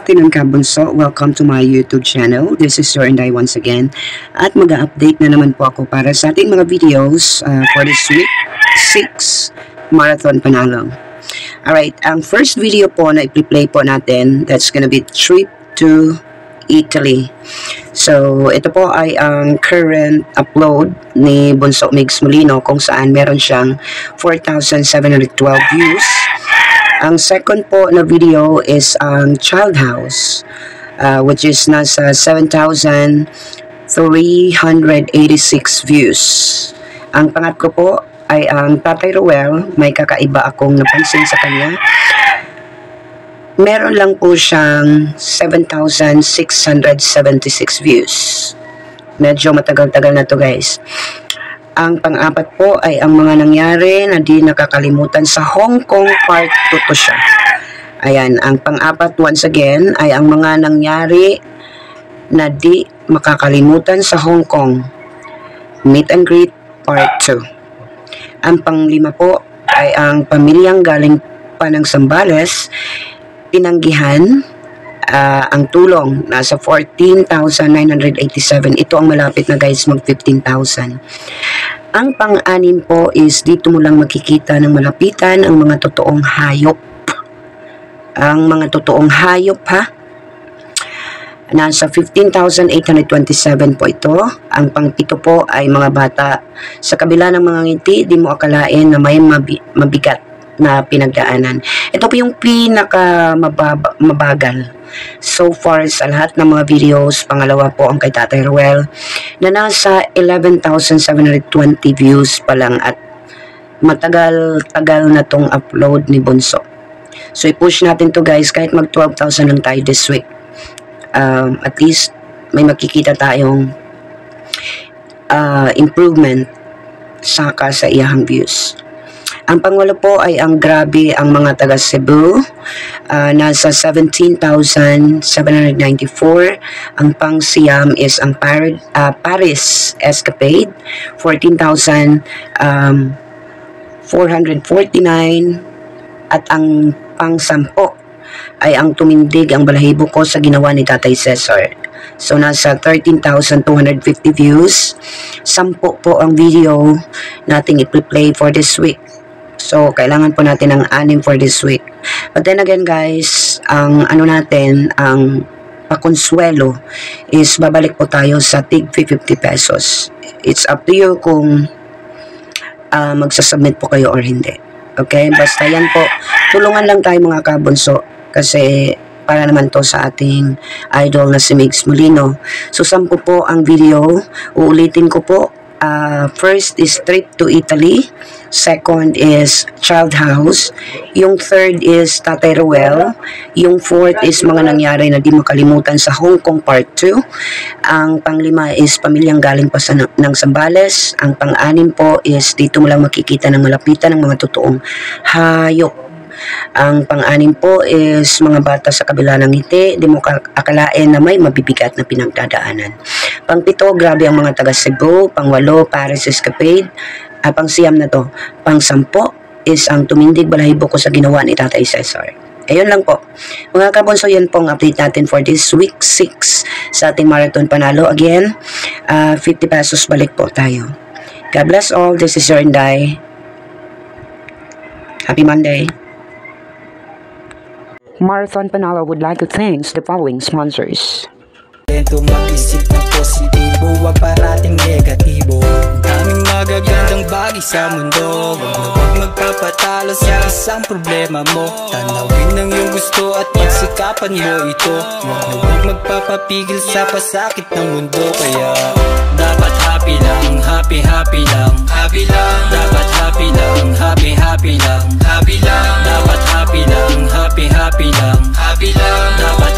afternoon kabunso, welcome to my YouTube channel. This is Sir Inday once again. At mag-update na naman po ako para sa ating mga videos for this week 6 Marathon Panalo. Alright, ang first video po na i-play po natin, that's gonna be trip to Italy. So, ito po ay ang current upload ni Bunso Migs Molino kung saan meron siyang 4,712 views. Ang second po na video is ang Child House, which is nasa 7,386 views. Ang pangatlo po ay ang Tatay Ruel. May kakaiba akong napansin sa kanya. Meron lang po siyang 7,676 views. Medyo matagal-tagal na to, guys. Ang pang-apat po ay ang mga nangyari na di nakakalimutan sa Hong Kong Part 2 to siya. Ayan, ang pang-apat once again ay ang mga nangyari na di makakalimutan sa Hong Kong. Meet and Greet Part 2. Ang pang-lima po ay ang pamilyang galing pa ng Zambales, tinanggihan ang tulong, nasa 14,987. Ito ang malapit na, guys, mag 15,000. Ang pang-anim po is dito mo lang makikita ng malapitan ang mga totoong hayop. Ang mga totoong hayop, ha? Nasa 15,827 po ito. Ang pang-pito po ay mga bata. Sa kabila ng mga ngiti, di mo akalain na may mabigat na pinagdaanan. Ito po yung pinaka mabagal so far sa lahat ng mga videos. Pangalawa po ang kay Tatay Ruel na nasa 11,720 views pa lang at matagal-tagal na tong upload ni Bunso. So i-push natin to, guys, kahit mag 12,000 lang tayo this week. At least may makikita tayong improvement saka sa iyahang views. Ang pangwalo po ay ang grabe ang mga taga Cebu, nasa 17,794. Ang pang-siyam is ang Paris Escapade, 14,449. At ang pang-sampo ay ang tumindig ang balahibo ko sa ginawa ni Tatay Cesar. So, nasa 13,250 views. 10 po ang video nating i-play for this week. So, kailangan po natin ng 6 for this week. But then again, guys, ang ano natin, ang pakonsuelo is babalik po tayo sa tig 50 pesos. It's up to you kung magsasubmit po kayo or hindi. Okay? Basta yan po. Tulungan lang tayo, mga kabunso. Kasi para naman to sa ating idol na si Migs Molino. So, 10 po ang video. Uulitin ko po. First is trip to Italy. Second is Child House. Yung third is Tatay Ruel. Yung fourth is mga nangyari na di makalimutan sa Hong Kong Part 2. Ang panglima is pamilyang galing pa ng Zambales. Ang pang-anim po is dito mo lang makikita ng malapitan ng mga totoong hayop. Ang pang-anim po is mga bata sa kabila ng ngiti, di mo akalain na may mabibigat na pinagdadaanan. Pang-pito, grabe ang mga taga Cebu. Pang-walo, Paris Escapade. Pang-siyam na to. Pang-sampo is ang tumindig balahibo ko sa ginawa ni Tatay Cesar. Ayun lang po. Mga kabunso, yan pong update natin for this week 6 sa ating Marathon Panalo. Again, 50 pesos balik po tayo. God bless all. This is Sir Inday. Happy Monday. Marathon Panalo would like to thank the following sponsors. Lento mag-isip na positibo, wag parating negatibo. Daming magagandang bagay sa mundo. Wag magpapatalo sa isang problema mo. Tanawin ang iyong gusto at pagsikapan mo ito. Wag magpapapigil sa pasakit ng mundo. Kaya dapat happy lang, happy lang, happy lang. Dapat happy lang, happy lang, happy lang. Dapat happy lang, happy lang, happy lang. Dapat